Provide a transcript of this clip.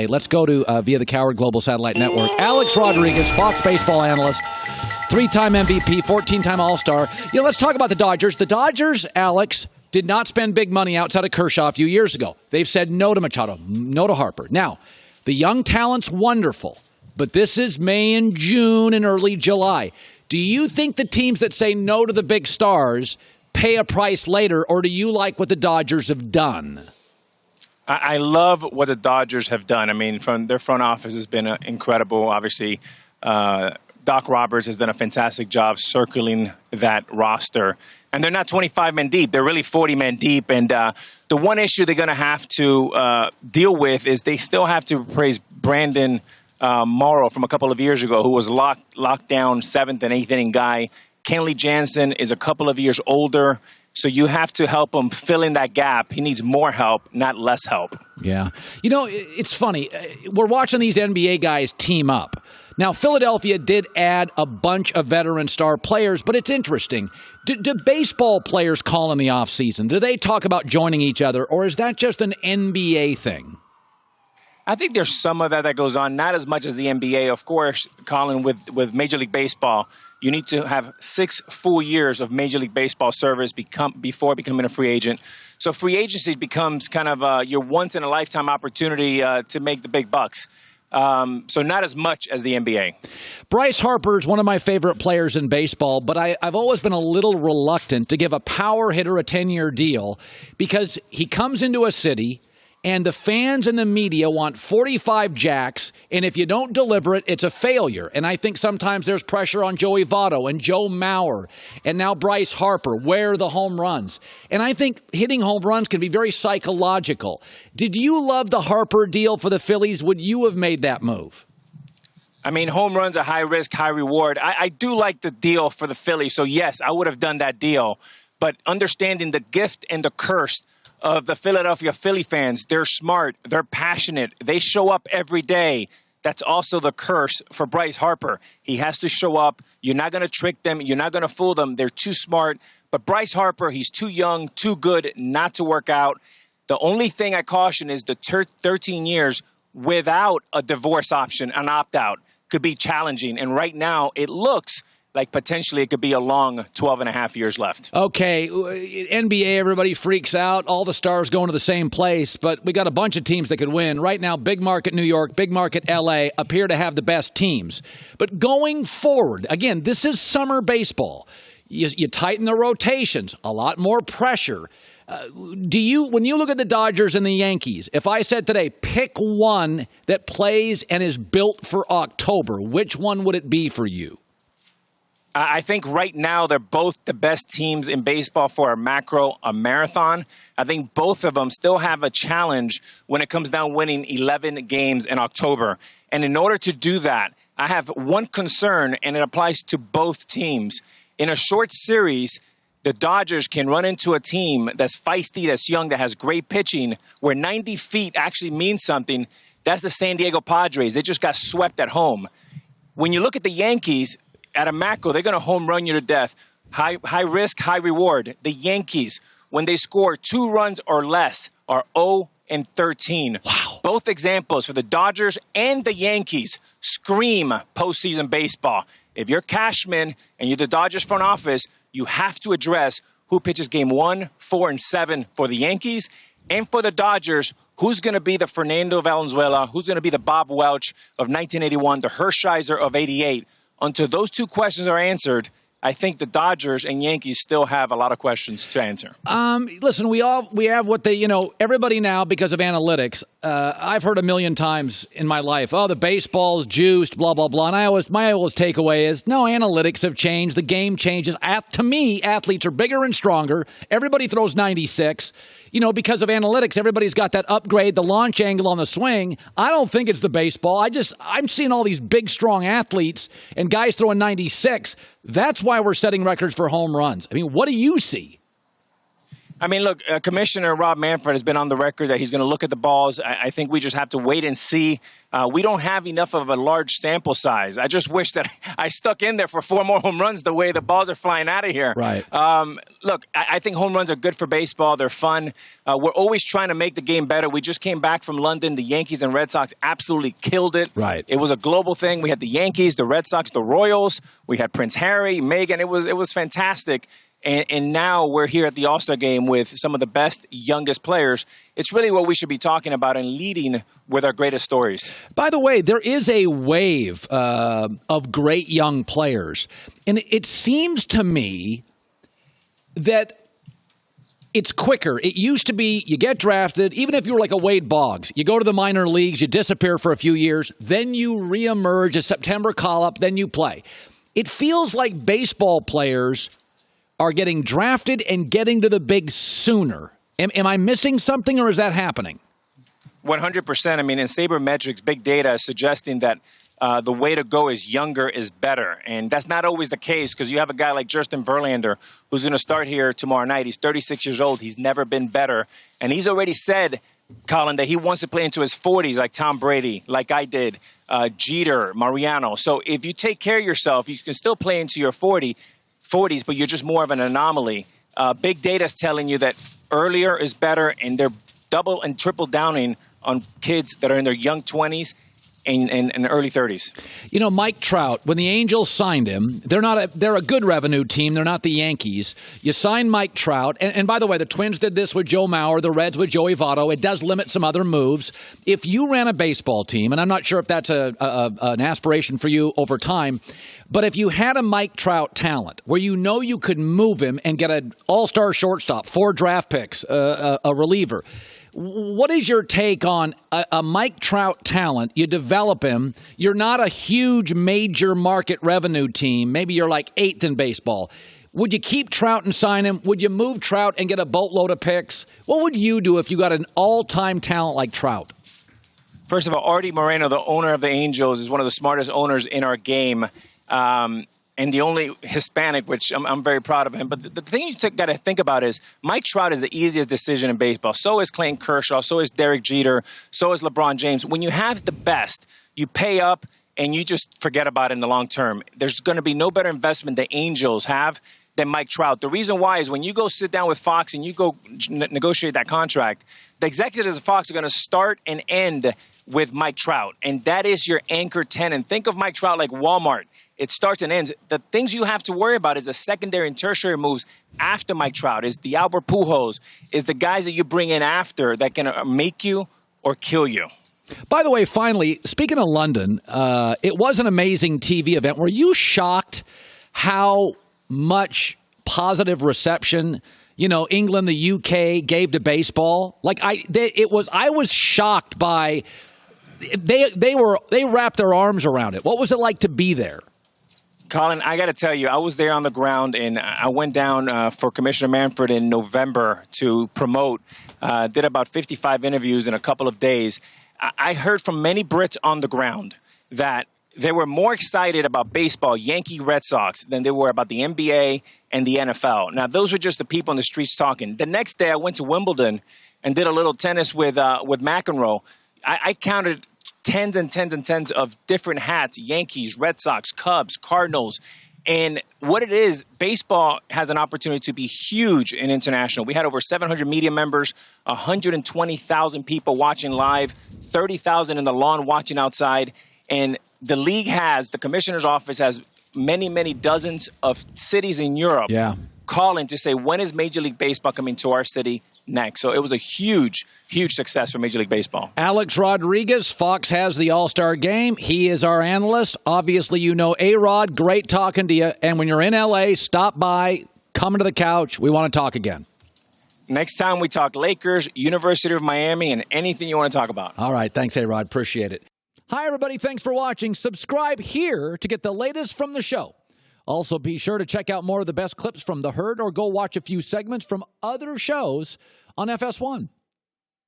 Hey, let's go to via the Cowherd Global Satellite Network. Alex Rodriguez, Fox baseball analyst, 3-time MVP, 14-time All-Star. Let's talk about the Dodgers. The Dodgers, Alex, did not spend big money outside of Kershaw a few years ago. They've said no to Machado, no to Harper. Now, the young talent's wonderful, but this is May and June and early July. Do you think the teams that say no to the big stars pay a price later, or do you like what the Dodgers have done? I love what the Dodgers have done. I mean, from their front office has been incredible. Obviously, Doc Roberts has done a fantastic job circling that roster. And they're not 25 men deep. They're really 40 men deep. And the one issue they're going to have to deal with is they still have to replace Brandon Morrow from a couple of years ago, who was locked down 7th and 8th inning guy. Kenley Jansen is a couple of years older. So you have to help him fill in that gap. He needs more help, not less help. Yeah. It's funny. We're watching these NBA guys team up. Now, Philadelphia did add a bunch of veteran star players, but it's interesting. Do baseball players call in the offseason? Do they talk about joining each other, or is that just an NBA thing? I think there's some of that goes on, not as much as the NBA. Of course, Colin, with Major League Baseball, you need to have 6 full years of Major League Baseball service before becoming a free agent. So free agency becomes kind of your once-in-a-lifetime opportunity to make the big bucks. So not as much as the NBA. Bryce Harper is one of my favorite players in baseball, but I've always been a little reluctant to give a power hitter a 10-year deal because he comes into a city and the fans and the media want 45 jacks, and if you don't deliver it, it's a failure. And I think sometimes there's pressure on Joey Votto and Joe Mauer and now Bryce Harper. Where are the home runs? And I think hitting home runs can be very psychological. Did you love the Harper deal for the Phillies? Would you have made that move? I mean, home runs are high risk, high reward. I do like the deal for the Phillies. So, yes, I would have done that deal. But understanding the gift and the curse of the Philadelphia Philly fans, they're smart, they're passionate, they show up every day. That's also the curse for Bryce Harper. He has to show up. You're not going to trick them. You're not going to fool them. They're too smart. But Bryce Harper, he's too young, too good not to work out. The only thing I caution is the 13 years without a divorce option, an opt-out, could be challenging. And right now, it looks like potentially it could be a long 12 and a half years left. Okay, NBA, everybody freaks out. All the stars going to the same place, but we got a bunch of teams that could win. Right now, big market New York, big market L.A. appear to have the best teams. But going forward, again, this is summer baseball. You tighten the rotations, a lot more pressure. When you look at the Dodgers and the Yankees, if I said today, pick one that plays and is built for October, which one would it be for you? I think right now they're both the best teams in baseball for a marathon. I think both of them still have a challenge when it comes down winning 11 games in October. And in order to do that, I have one concern, and it applies to both teams. In a short series, the Dodgers can run into a team that's feisty, that's young, that has great pitching, where 90 feet actually means something. That's the San Diego Padres. They just got swept at home. When you look at the Yankees, at a macro, they're going to home run you to death. High risk, high reward. The Yankees, when they score 2 runs or less, are 0-13. Wow. Both examples for the Dodgers and the Yankees scream postseason baseball. If you're Cashman and you're the Dodgers front office, you have to address who pitches game 1, 4, and 7 for the Yankees. And for the Dodgers, who's going to be the Fernando Valenzuela? Who's going to be the Bob Welch of 1981, the Hershiser of 88? Until those 2 questions are answered, I think the Dodgers and Yankees still have a lot of questions to answer. Listen, we have what they, everybody now, because of analytics, I've heard a million times in my life, the baseball's juiced, blah, blah, blah. And my always takeaway is, no, analytics have changed. The game changes. To me, athletes are bigger and stronger. Everybody throws 96. Because of analytics, everybody's got that upgrade, the launch angle on the swing. I don't think it's the baseball. I'm seeing all these big, strong athletes and guys throwing 96. That's why we're setting records for home runs. I mean, what do you see? I mean, look, Commissioner Rob Manfred has been on the record that he's going to look at the balls. I think we just have to wait and see. We don't have enough of a large sample size. I just wish that I stuck in there for 4 more home runs the way the balls are flying out of here. Right. Look, I think home runs are good for baseball. They're fun. We're always trying to make the game better. We just came back from London. The Yankees and Red Sox absolutely killed it. Right. It was a global thing. We had the Yankees, the Red Sox, the Royals. We had Prince Harry, Meghan. It was fantastic. And now we're here at the All-Star Game with some of the best, youngest players. It's really what we should be talking about and leading with our greatest stories. By the way, there is a wave of great young players. And it seems to me that it's quicker. It used to be you get drafted, even if you were like a Wade Boggs, you go to the minor leagues, you disappear for a few years, then you reemerge, a September call-up, then you play. It feels like baseball players are getting drafted and getting to the big sooner. Am I missing something, or is that happening? 100%. I mean, in sabermetrics, big data is suggesting that the way to go is younger is better. And that's not always the case, because you have a guy like Justin Verlander who's going to start here tomorrow night. He's 36 years old. He's never been better. And he's already said, Colin, that he wants to play into his 40s like Tom Brady, like I did, Jeter, Mariano. So if you take care of yourself, you can still play into your 40s, but you're just more of an anomaly. Big data is telling you that earlier is better, and they're double and triple downing on kids that are in their young 20s and early 30s. You know, Mike Trout, when the Angels signed him, they're a good revenue team. They're not the Yankees. You sign Mike Trout, and by the way, the Twins did this with Joe Mauer, the Reds with Joey Votto. It does limit some other moves. If you ran a baseball team, and I'm not sure if that's an aspiration for you over time, but if you had a Mike Trout talent where you know you could move him and get an all-star shortstop, 4 draft picks, a reliever, what is your take on a Mike Trout talent? You develop him. You're not a huge major market revenue team. Maybe you're like 8th in baseball. Would you keep Trout and sign him? Would you move Trout and get a boatload of picks? What would you do if you got an all-time talent like Trout? First of all, Artie Moreno, the owner of the Angels, is one of the smartest owners in our game. And the only Hispanic, which I'm very proud of him. But the thing you got to think about is Mike Trout is the easiest decision in baseball. So is Clayton Kershaw. So is Derek Jeter. So is LeBron James. When you have the best, you pay up and you just forget about it in the long term. There's going to be no better investment the Angels have than Mike Trout. The reason why is when you go sit down with Fox and you go negotiate that contract, the executives of Fox are going to start and end with Mike Trout. And that is your anchor tenant. Think of Mike Trout like Walmart. It starts and ends. The things you have to worry about is the secondary and tertiary moves after Mike Trout, is the Albert Pujols, is the guys that you bring in after that can make you or kill you. By the way, finally, speaking of London, it was an amazing TV event. Were you shocked how much positive reception, England, the UK gave to baseball? I was shocked by they wrapped their arms around it. What was it like to be there? Colin, I got to tell you, I was there on the ground, and I went down for Commissioner Manfred in November to promote. Did about 55 interviews in a couple of days. I heard from many Brits on the ground that they were more excited about baseball, Yankee Red Sox, than they were about the NBA and the NFL. Now, those were just the people on the streets talking. The next day, I went to Wimbledon and did a little tennis with McEnroe. I counted tens and tens and tens of different hats, Yankees, Red Sox, Cubs, Cardinals. And what it is, baseball has an opportunity to be huge and international. We had over 700 media members, 120,000 people watching live, 30,000 in the lawn watching outside. And the league the commissioner's office has many, many dozens of cities in Europe calling to say, when is Major League Baseball coming to our city next? So it was a huge, huge success for Major League Baseball. Alex Rodriguez, Fox has the All-Star Game. He is our analyst. Obviously, A-Rod, great talking to you. And when you're in L.A., stop by, come to the couch. We want to talk again. Next time we talk Lakers, University of Miami, and anything you want to talk about. All right. Thanks, A-Rod. Appreciate it. Hi, everybody. Thanks for watching. Subscribe here to get the latest from the show. Also, be sure to check out more of the best clips from The Herd or go watch a few segments from other shows on FS1.